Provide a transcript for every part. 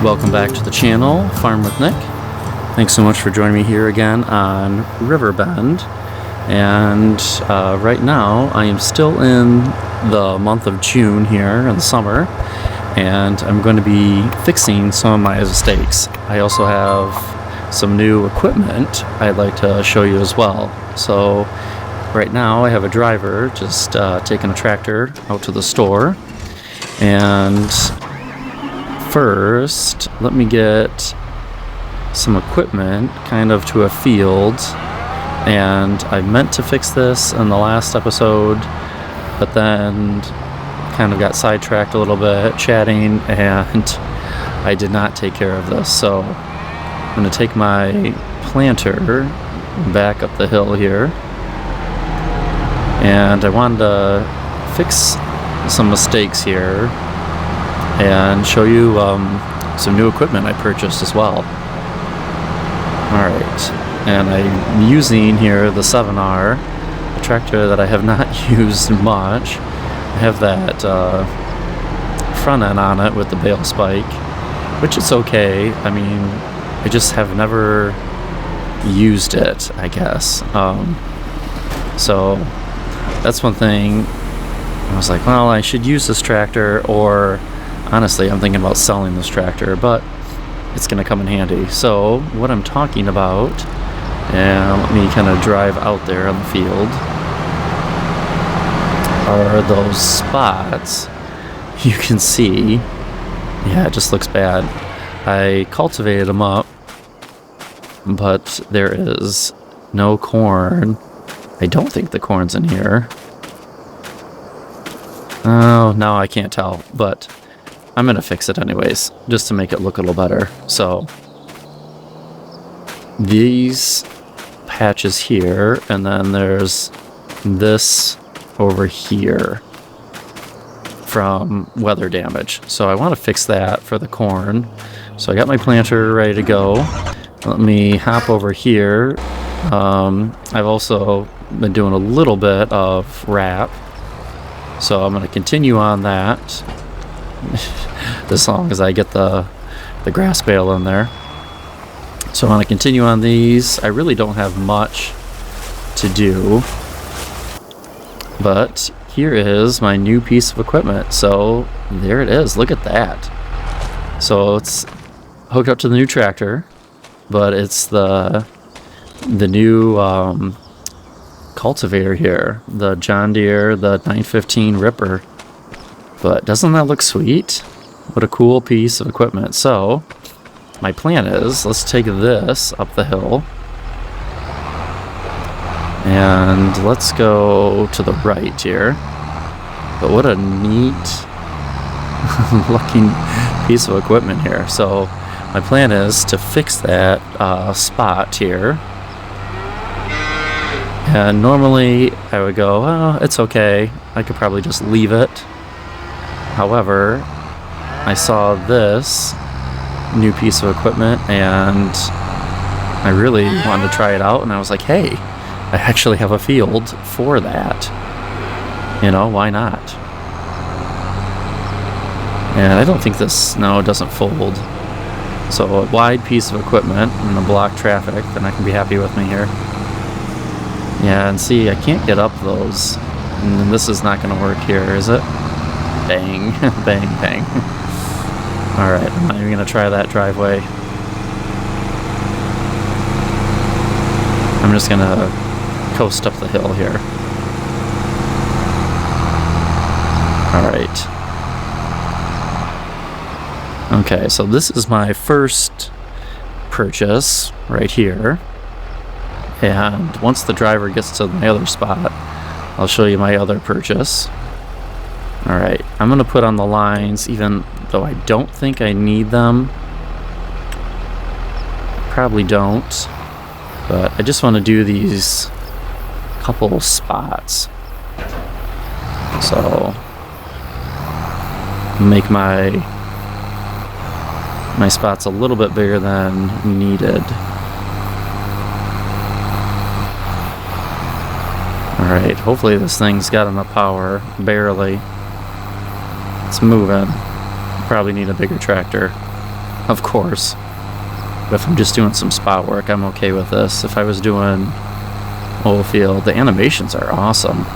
Welcome back to the channel, Farm with Nick. Thanks so much for joining me here again on Riverbend. And right now I am still in the month of June here in the summer, and I'm going to be fixing some of my mistakes. I also have some new equipment I'd like to show you as well. So right now I have a driver just taking a tractor out to the store, and first, let me get some equipment kind of to a field. And I meant to fix this in the last episode, but then kind of got sidetracked a little bit chatting, and I did not take care of this. So I'm going to take my planter back up the hill here, and I wanted to fix some mistakes here and show you some new equipment I purchased as well. Alright, and I'm using here the 7R, a tractor that I have not used much. I have that front end on it with the bale spike, which is okay. I mean, I just have never used it, I guess. So that's one thing. I was like, well, I should use this tractor, or honestly, I'm thinking about selling this tractor, but it's going to come in handy. So what I'm talking about, and let me kind of drive out there on the field, are those spots you can see. Yeah, it just looks bad. I cultivated them up, but there is no corn. I don't think the corn's in here. Oh, now I can't tell, but I'm going to fix it anyways, just to make it look a little better. So these patches here, and then there's this over here from weather damage. So I want to fix that for the corn. So I got my planter ready to go. Let me hop over here. I've also been doing a little bit of wrap, so I'm going to continue on that as long as I get the grass bale in there. So I want to continue on these. I really don't have much to do, but here is my new piece of equipment. So there it is. Look at that. So it's hooked up to the new tractor, but it's the new cultivator here, the John Deere, the 915 Ripper. But doesn't that look sweet? What a cool piece of equipment. So my plan is, let's take this up the hill, and let's go to the right here. But what a neat looking piece of equipment here. So my plan is to fix that spot here. And normally I would go, oh, it's okay, I could probably just leave it. However, I saw this new piece of equipment and I really wanted to try it out, and I was like, hey, I actually have a field for that. You know, why not? And I don't think this, no, it doesn't fold. So a wide piece of equipment and the block traffic, then I can be happy with me here. Yeah, and see, I can't get up those. And this is not going to work here, is it? Bang, bang, bang. Alright, I'm not even going to try that driveway. I'm just going to coast up the hill here. Alright. Okay, so this is my first purchase right here. And once the driver gets to my other spot, I'll show you my other purchase. Alright, I'm going to put on the lines, even though I don't think I need them. Probably don't. But I just want to do these couple spots. So, make my spots a little bit bigger than needed. Alright, hopefully this thing's got enough power. Barely. It's moving. Probably need a bigger tractor. of course. But if I'm just doing some spot work, I'm okay with this. If I was doing whole field, the animations are awesome.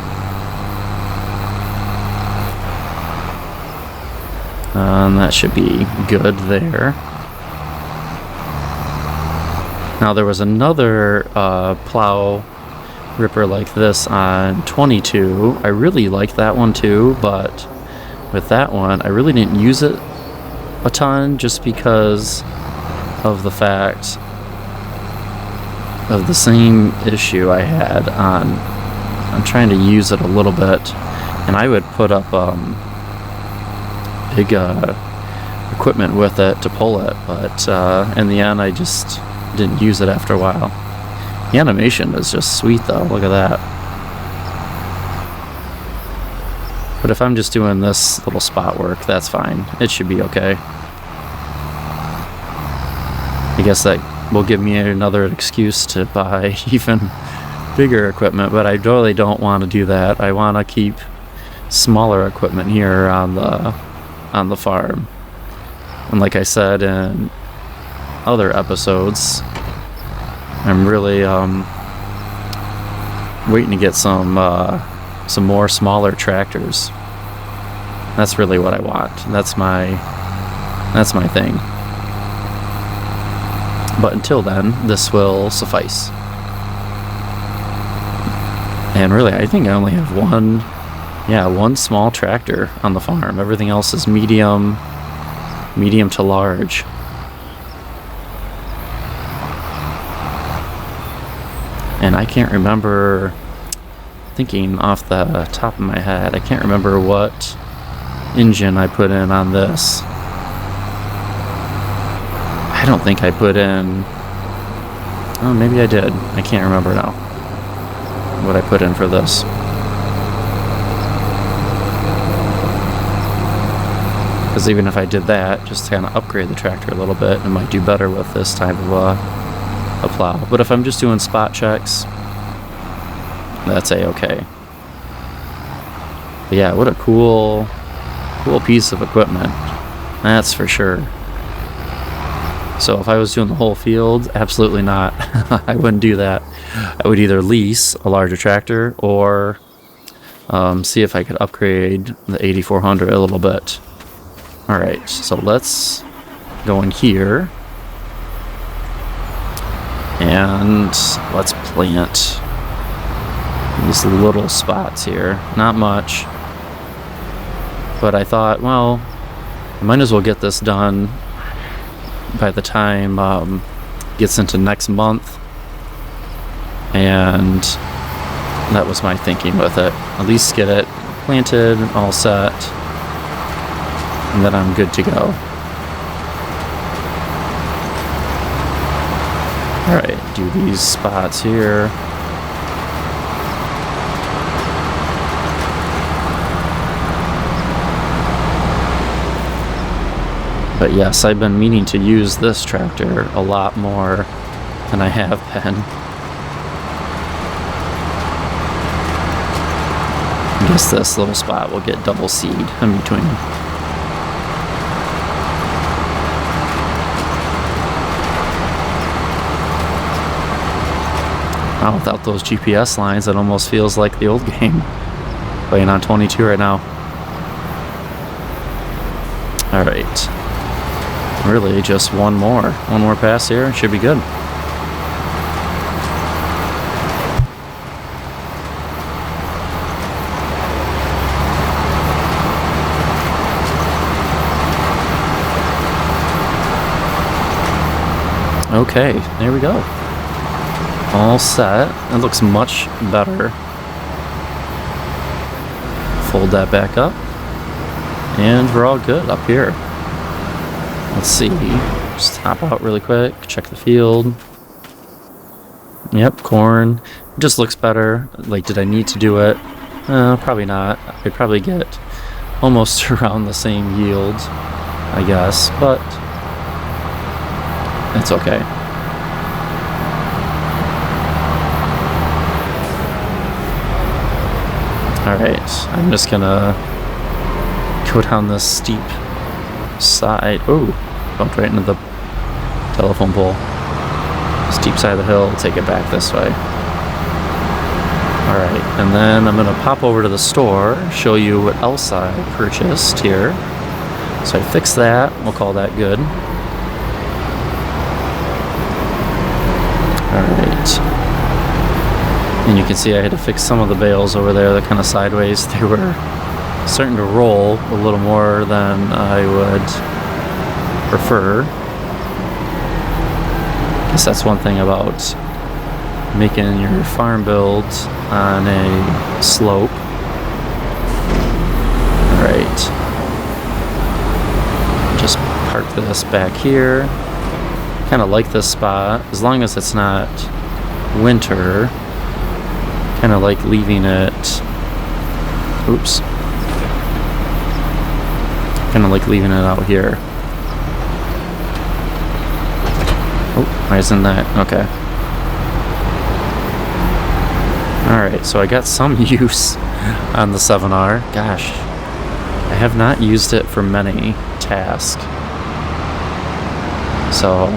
That should be good there. Now there was another plow ripper like this on 22. I really liked that one too, but with that one I really didn't use it a ton just because of the fact of the same issue I had on I'm trying to use it a little bit, and I would put up big equipment with it to pull it, but in the end I just didn't use it after a while. The animation is just sweet though, look at that. But if I'm just doing this little spot work, that's fine. It should be okay. I guess that will give me another excuse to buy even bigger equipment, but I really don't want to do that. I want to keep smaller equipment here on the farm. And like I said in other episodes, I'm really waiting to get some more smaller tractors. That's really what I want. That's my thing. But until then, this will suffice. And really, I think I only have one small tractor on the farm. Everything else is medium to large. And I can't remember, thinking off the top of my head, I can't remember what engine I put in on this. I don't think I put in, oh, maybe I did. I can't remember now what I put in for this. Because even if I did that, just to kind of upgrade the tractor a little bit, it might do better with this type of a plow. But if I'm just doing spot checks, that's a-okay. But yeah, what a cool piece of equipment. That's for sure. So if I was doing the whole field, absolutely not. I wouldn't do that. I would either lease a larger tractor or see if I could upgrade the 8400 a little bit. Alright, so let's go in here and let's plant these little spots here. Not much, but I thought, well, I might as well get this done by the time gets into next month, and that was my thinking with it. At least get it planted, all set, and then I'm good to go. Alright, do these spots here. But yes, I've been meaning to use this tractor a lot more than I have been. I guess this little spot will get double seed in between. Wow, without those GPS lines, it almost feels like the old game. Playing on 22 right now. Alright. Really, just one more pass here, and should be good. Okay, there we go. All set. It looks much better. Fold that back up, and we're all good up here. Let's see, just hop out really quick, check the field. Yep, corn. It just looks better. Like, did I need to do it? Probably not. I'd probably get almost around the same yield, I guess, but it's okay. Alright, I'm just gonna go down this steep side. Oh, bumped right into the telephone pole. Steep side of the hill, take it back this way. Alright, and then I'm gonna pop over to the store, show you what else I purchased here. So I fixed that, we'll call that good. Alright. And you can see I had to fix some of the bales over there, they're kind of sideways. They were starting to roll a little more than I would prefer. I guess that's one thing about making your farm build on a slope. Alright. Just park this back here. Kind of like this spot, as long as it's not winter. Kind of like leaving it. Oops. Kind of like leaving it out here. Oh, why isn't that? Okay. Alright, so I got some use on the 7R. Gosh, I have not used it for many tasks. So,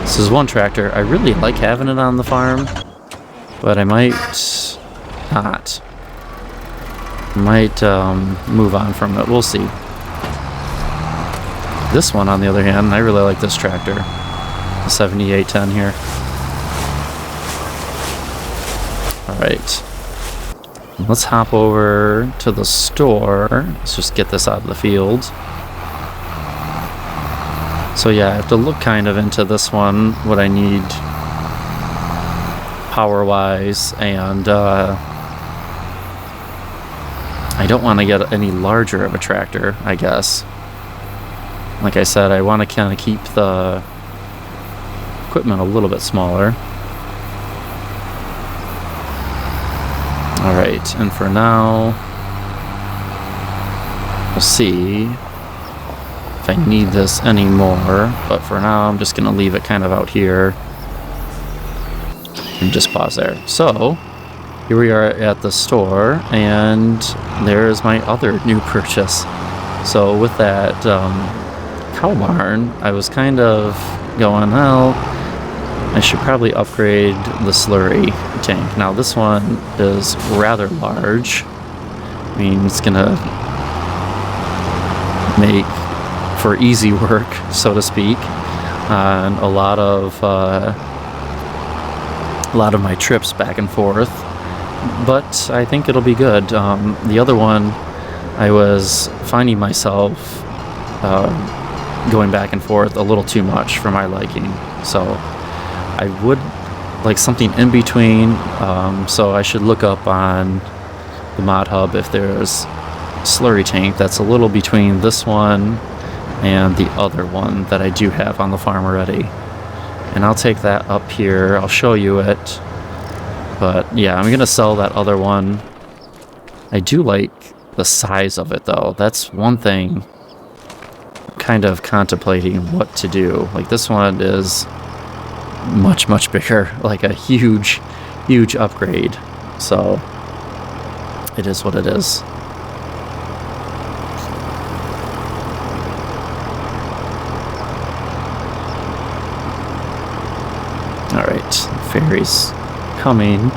this is one tractor. I really like having it on the farm, but I might not. I might move on from it. We'll see. This one, on the other hand, I really like this tractor. The 7810 here. Alright. Let's hop over to the store. Let's just get this out of the field. So yeah, I have to look kind of into this one, what I need power-wise, and I don't want to get any larger of a tractor, I guess. Like I said, I want to kind of keep the equipment a little bit smaller. Alright, and for now, we'll see if I need this anymore, but for now I'm just going to leave it kind of out here and just pause there. So, here we are at the store, and there's my other new purchase. So with that cow barn, I was kind of going, well, I should probably upgrade the slurry tank. Now this one is rather large. I mean, it's gonna make for easy work, so to speak, on a lot of my trips back and forth. But I think it'll be good. The other one, I was finding myself going back and forth a little too much for my liking. So I would like something in between. So I should look up on the mod hub if there's a slurry tank that's a little between this one and the other one that I do have on the farm already. And I'll take that up here. I'll show you it. But yeah, I'm going to sell that other one. I do like the size of it though. That's one thing I'm kind of contemplating what to do. Like this one is much, much bigger. Like a huge, huge upgrade. So it is what it is. Alright, ferry's coming.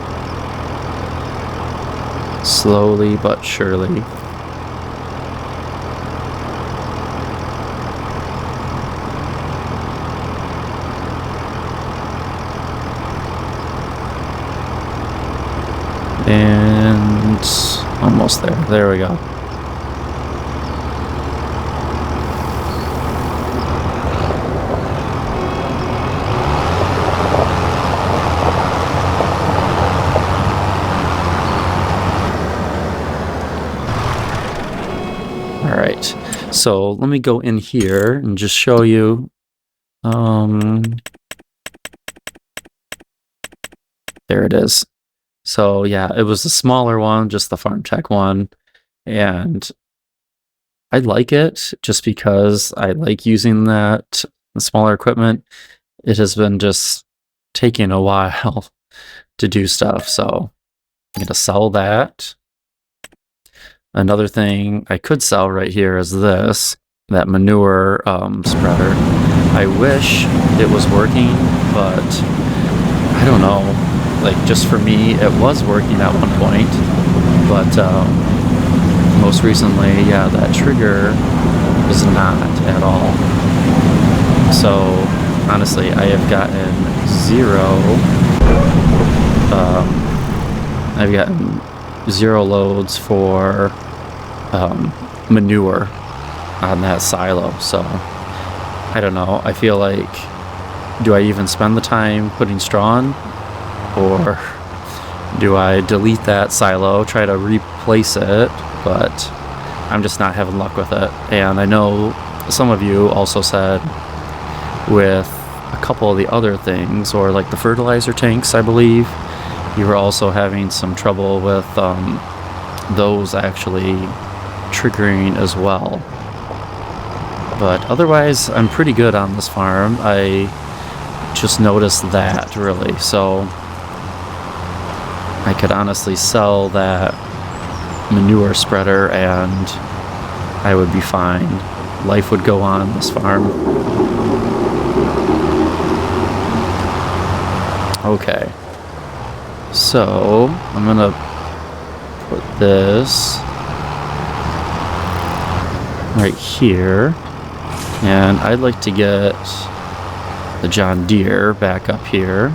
Slowly but surely. And almost there. There we go. Alright, so let me go in here and just show you. There it is. So yeah, it was the smaller one, just the Farm Tech one, and I like it just because I like using the smaller equipment. It has been just taking a while to do stuff, so I'm gonna sell that. Another thing I could sell right here is this. that manure spreader. I wish it was working, but I don't know. Like, just for me, it was working at one point, but most recently, yeah, that trigger was not at all. So honestly, I have gotten zero loads for manure on that silo. So I don't know. I feel like, do I even spend the time putting straw in, or do I delete that silo, try to replace it? But I'm just not having luck with it. And I know some of you also said with a couple of the other things, or like the fertilizer tanks, I believe, you were also having some trouble with those actually triggering as well. But otherwise, I'm pretty good on this farm. I just noticed that, really. So I could honestly sell that manure spreader and I would be fine. Life would go on this farm. Okay. So I'm gonna put this right here. And I'd like to get the John Deere back up here.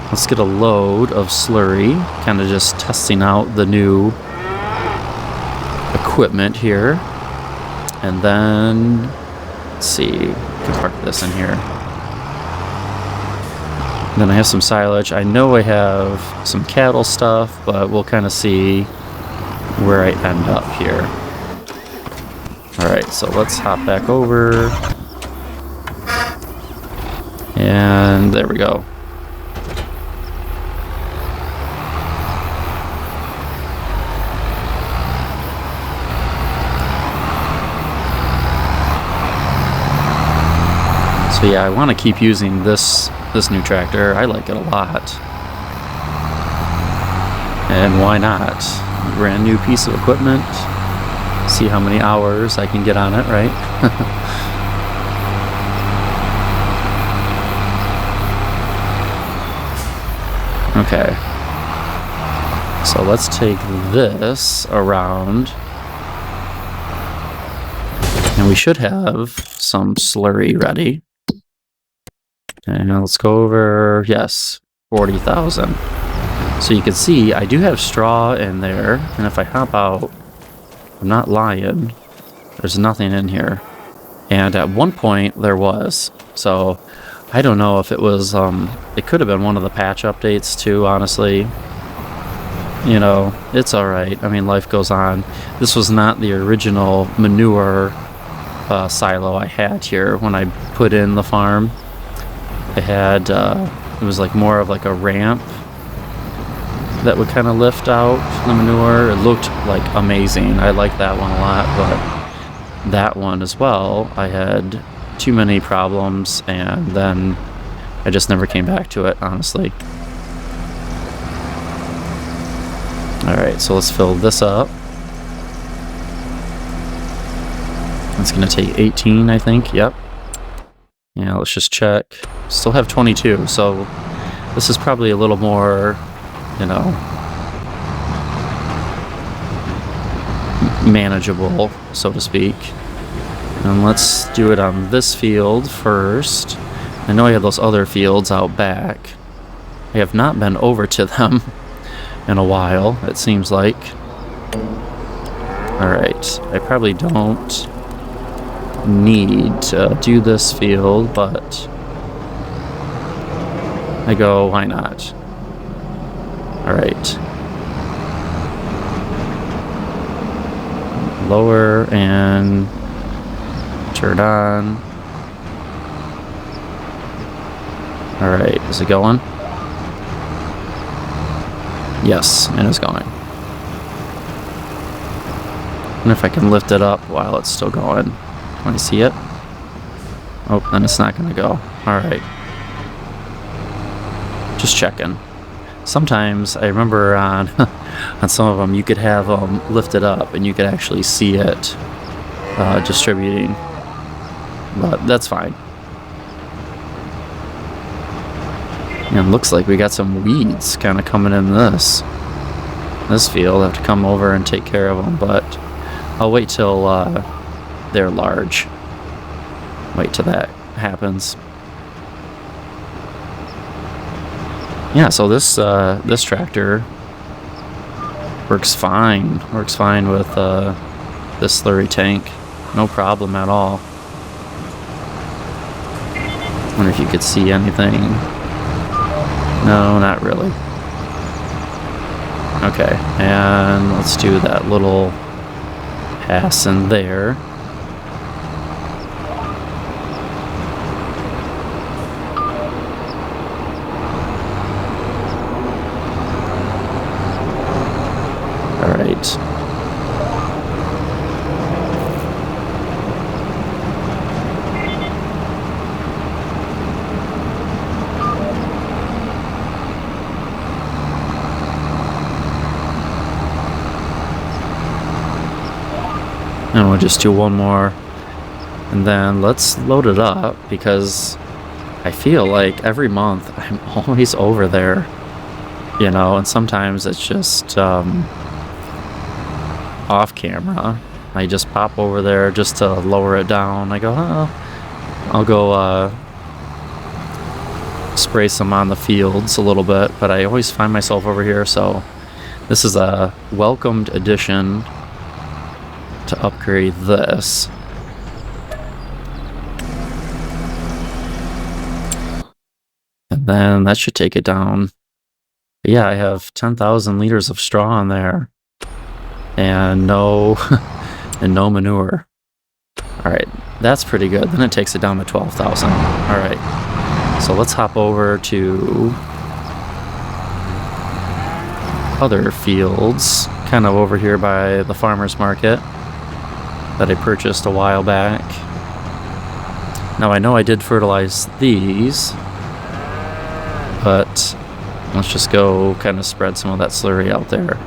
Let's get a load of slurry, kind of just testing out the new equipment here. And then, let's see, we can park this in here. Then I have some silage. I know I have some cattle stuff, but we'll kind of see where I end up here. Alright, so let's hop back over. And there we go. So yeah, I want to keep using this new tractor. I like it a lot. And why not? Brand new piece of equipment. See how many hours I can get on it, right? Okay. So let's take this around. And we should have some slurry ready. And let's go over, yes, 40,000. So you can see I do have straw in there. And if I hop out, I'm not lying, there's nothing in here. And at one point there was. So I don't know if it was, it could have been one of the patch updates too, honestly. You know, it's alright. I mean, life goes on. This was not the original manure silo I had here when I put in the farm. It had, it was like more of like a ramp that would kind of lift out the manure. It looked like amazing. I liked that one a lot, but that one as well, I had too many problems, and then I just never came back to it, honestly. Alright, so let's fill this up. It's going to take 18, I think. Yep. Yeah, let's just check. Still have 22, so this is probably a little more, you know, manageable, so to speak. And let's do it on this field first. I know I have those other fields out back. I have not been over to them in a while, it seems like. Alright, I probably don't need to do this field, but I go, why not? Alright. Lower and turn on. Alright, is it going? Yes, it is going. I wonder if I can lift it up while it's still going. Can I see it? Oh, then it's not gonna go. Alright. Just checking. Sometimes, I remember on on some of them, you could have them lifted up and you could actually see it distributing. but that's fine. And looks like we got some weeds kind of coming in this field. I have to come over and take care of them, but I'll wait till they're large. Wait till that happens. Yeah, so this tractor works fine. Works fine with this slurry tank. No problem at all. Wonder if you could see anything. No, not really. Okay, and let's do that little pass in there. All right. And we'll just do one more, and then let's load it up, because I feel like every month I'm always over there, you know, and sometimes it's just off camera. I just pop over there just to lower it down. I go, oh, I'll go spray some on the fields a little bit, but I always find myself over here, so this is a welcomed addition to upgrade this. And then that should take it down. But yeah, I have 10,000 liters of straw in there, and no and no manure. All right, that's pretty good. Then it takes it down to 12,000. All right, so let's hop over to other fields, kind of over here by the farmer's market that I purchased a while back. Now I know I did fertilize these, but let's just go kind of spread some of that slurry out there.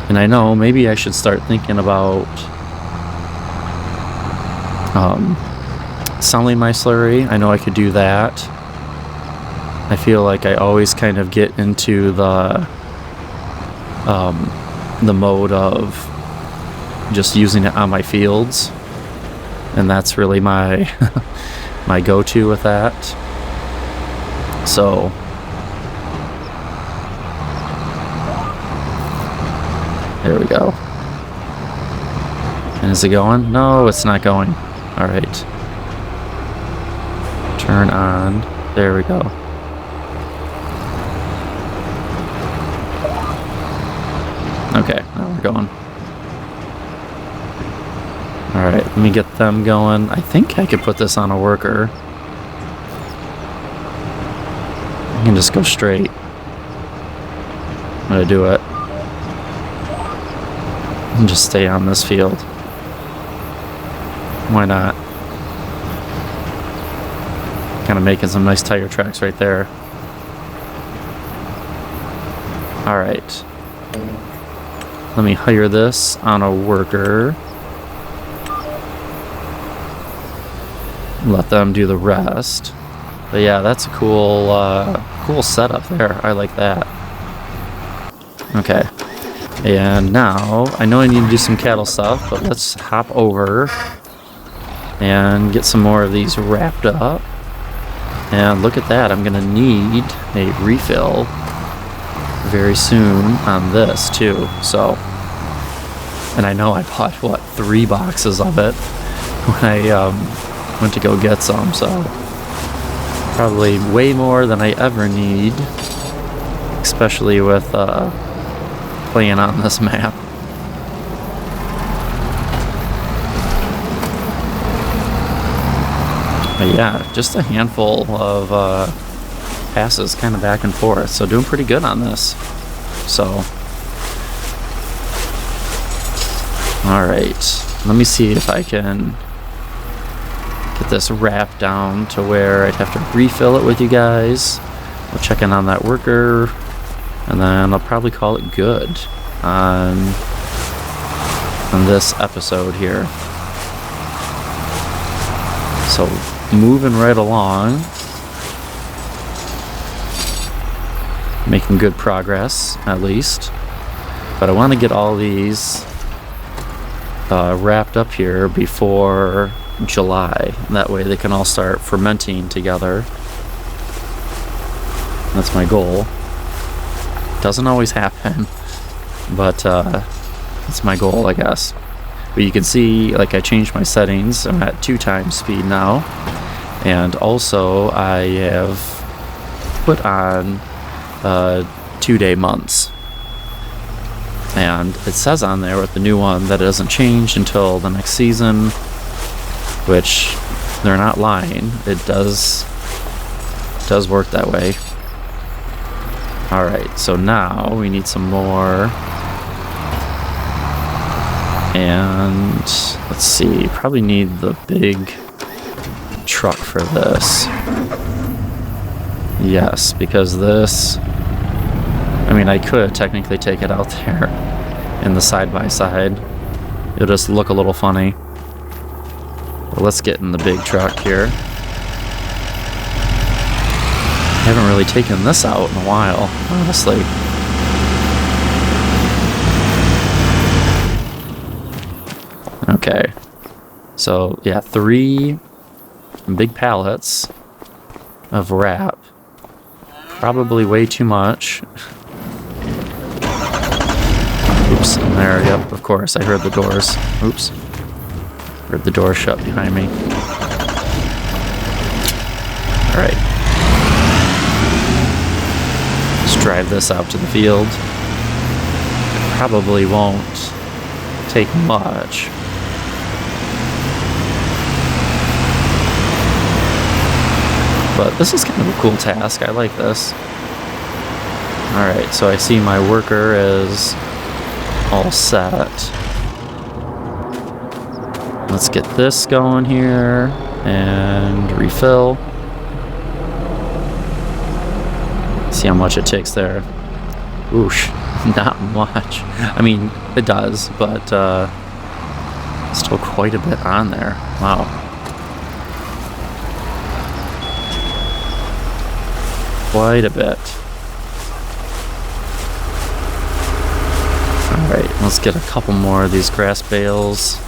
And I know maybe I should start thinking about selling my slurry. I know I could do that. I feel like I always kind of get into the mode of just using it on my fields, and that's really my my go-to with that. So there we go. And is it going? No, it's not going. All right, turn on. There we go. Okay, now we're going. Alright, let me get them going. I think I could put this on a worker. I can just go straight. I'm gonna do it. And just stay on this field. Why not? Kind of making some nice tire tracks right there. Alright. Let me hire this on a worker. Let them do the rest. But yeah, that's a cool cool setup there. I like that. Okay. And now, I know I need to do some cattle stuff, but let's hop over and get some more of these wrapped up. And look at that, I'm gonna need a refill very soon on this too. So, and I know I bought, what, 3 boxes of it when I went to go get some, so probably way more than I ever need, especially with playing on this map. But yeah, just a handful of passes kind of back and forth, so doing pretty good on this. So alright, let me see if I can get this wrapped down to where I'd have to refill it with you guys. We'll check in on that worker, and then I'll probably call it good on this episode here. So moving right along, making good progress at least, but I want to get all these wrapped up here before July. That way they can all start fermenting together. That's my goal. Doesn't always happen, but that's my goal, I guess. But you can see, like, I changed my settings. I'm at 2 times speed now, and also I have put on 2-day months. And it says on there with the new one that it doesn't change until the next season, which they're not lying. It does work that way. Alright, so now we need some more. And let's see, probably need the big truck for this. Yes, because this, I mean, I could technically take it out there in the side-by-side. It'll just look a little funny. But let's get in the big truck here. I haven't really taken this out in a while, honestly. Okay. So, yeah, 3 big pallets of wrap. Probably way too much. Oops, in there, yep, of course, I heard the doors. Oops. Heard the door shut behind me. Alright. Let's drive this out to the field. It probably won't take much. But this is kind of a cool task. I like this. Alright, so I see my worker is all set. Let's get this going here and refill. See how much it takes there. Oosh, not much. I mean, it does, but still quite a bit on there. Wow. Quite a bit. Alright, let's get a couple more of these grass bales.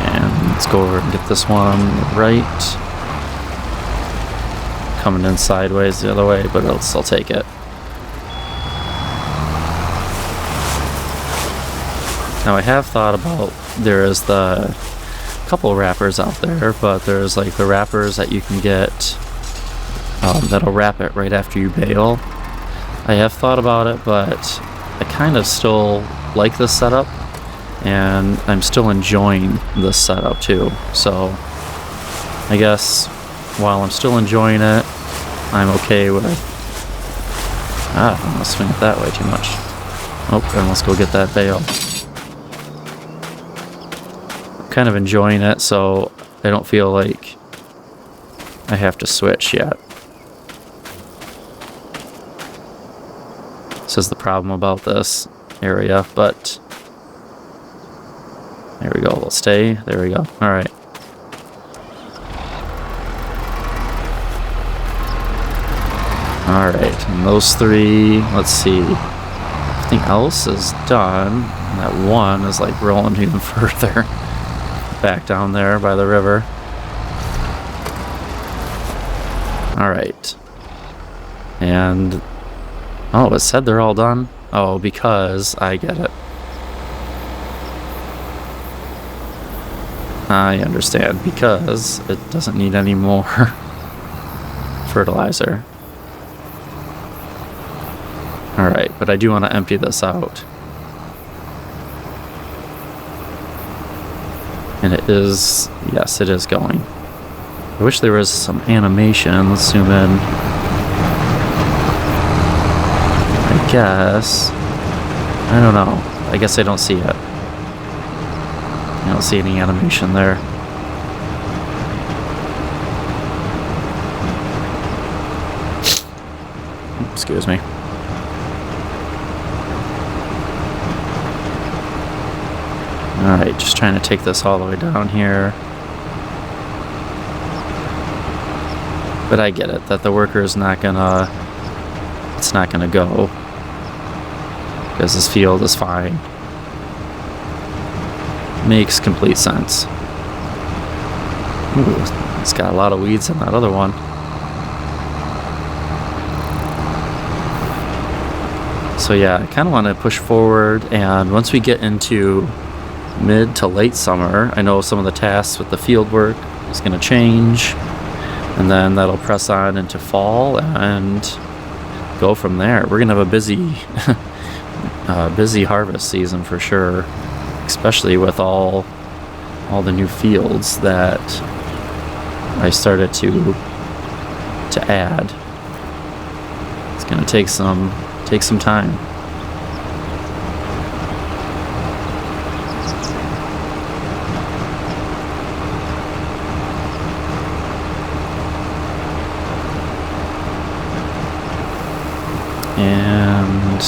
And let's go over and get this one right. Coming in sideways the other way, but I'll still take it. Now I have thought about, there is the couple wrappers out there, but there's like the wrappers that you can get that'll wrap it right after you bale. I have thought about it, but I kind of still like this setup, and I'm still enjoying this setup too. So I guess while I'm still enjoying it, I'm okay with I'm gonna swing it that way too much. Oh, and let's go get that bale. Kind of enjoying it, so I don't feel like I have to switch yet. This is the problem about this area, but there we go. We'll stay. There we go. All right. All right, and those 3. Let's see. Everything else is done. And that one is like rolling even further. Back down there by the river. Alright. And oh, it said they're all done? Oh, because I get it. I understand. Because it doesn't need any more fertilizer. Alright, but I do want to empty this out. And it is, yes, it is going. I wish there was some animation. Let's zoom in. I guess. I don't know. I guess I don't see it. I don't see any animation there. Excuse me. Alright, just trying to take this all the way down here. But I get it, that the worker is not gonna... It's not gonna go. Because this field is fine. Makes complete sense. Ooh, it's got a lot of weeds in that other one. So yeah, I kind of want to push forward, and once we get into mid to late summer, I know some of the tasks with the field work is going to change, and then that'll press on into fall and go from there. We're going to have a busy busy harvest season for sure, especially with all the new fields that I started to add. It's going to take some time. And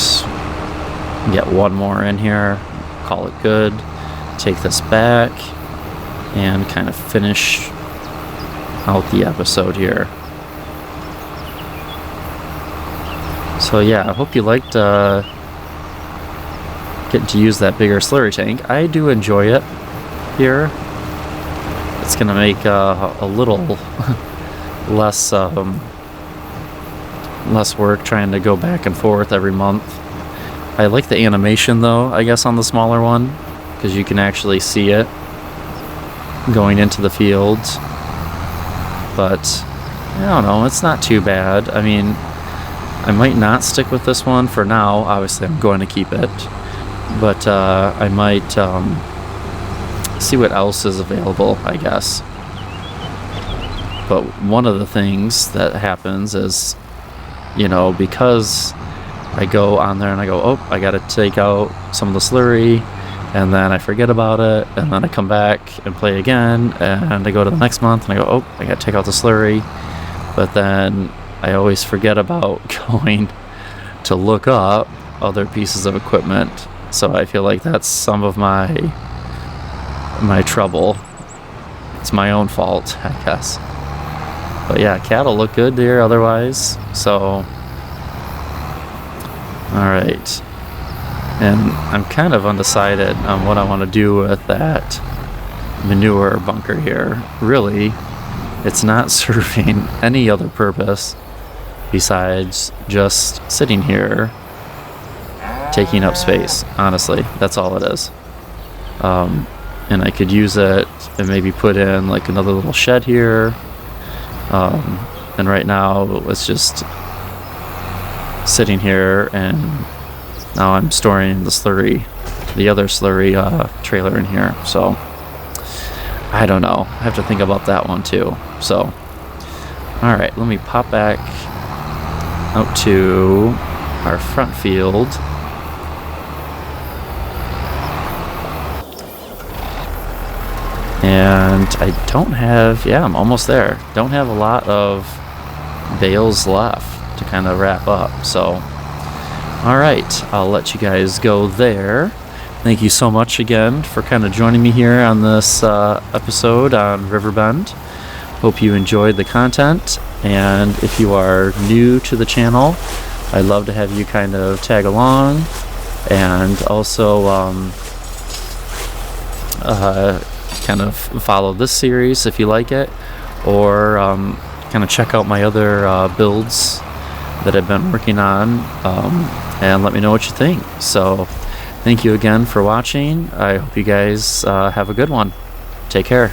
get one more in here, call it good, take this back, and kind of finish out the episode here. So yeah, I hope you liked getting to use that bigger slurry tank. I do enjoy it here. It's gonna make a little less less work trying to go back and forth every month. I like the animation though, I guess, on the smaller one, because you can actually see it going into the fields. But I don't know, it's not too bad. I mean, I might not stick with this one for now. Obviously, I'm going to keep it. But I might see what else is available, I guess. But one of the things that happens is, you know, because I go on there and I go, oh, I got to take out some of the slurry, and then I forget about it, and then I come back and play again, and I go to the next month and I go, oh, I got to take out the slurry. But then I always forget about going to look up other pieces of equipment. So I feel like that's some of my trouble. It's my own fault, I guess. But yeah, cattle look good there otherwise. So, alright. And I'm kind of undecided on what I want to do with that manure bunker here. Really, it's not serving any other purpose besides just sitting here taking up space. Honestly, that's all it is. And I could use it and maybe put in like another little shed here. And right now it's just sitting here, and now I'm storing the other slurry trailer in here. So I don't know. I have to think about that one too. So, all right, let me pop back out to our front field. And I don't have, yeah, I'm almost there. Don't have a lot of bales left to kind of wrap up. So, all right, I'll let you guys go there. Thank you so much again for kind of joining me here on this episode on Riverbend. Hope you enjoyed the content. And if you are new to the channel, I'd love to have you kind of tag along, and also kind of follow this series if you like it, or kind of check out my other builds that I've been working on, and let me know what you think. So thank you again for watching. I hope you guys have a good one. Take care.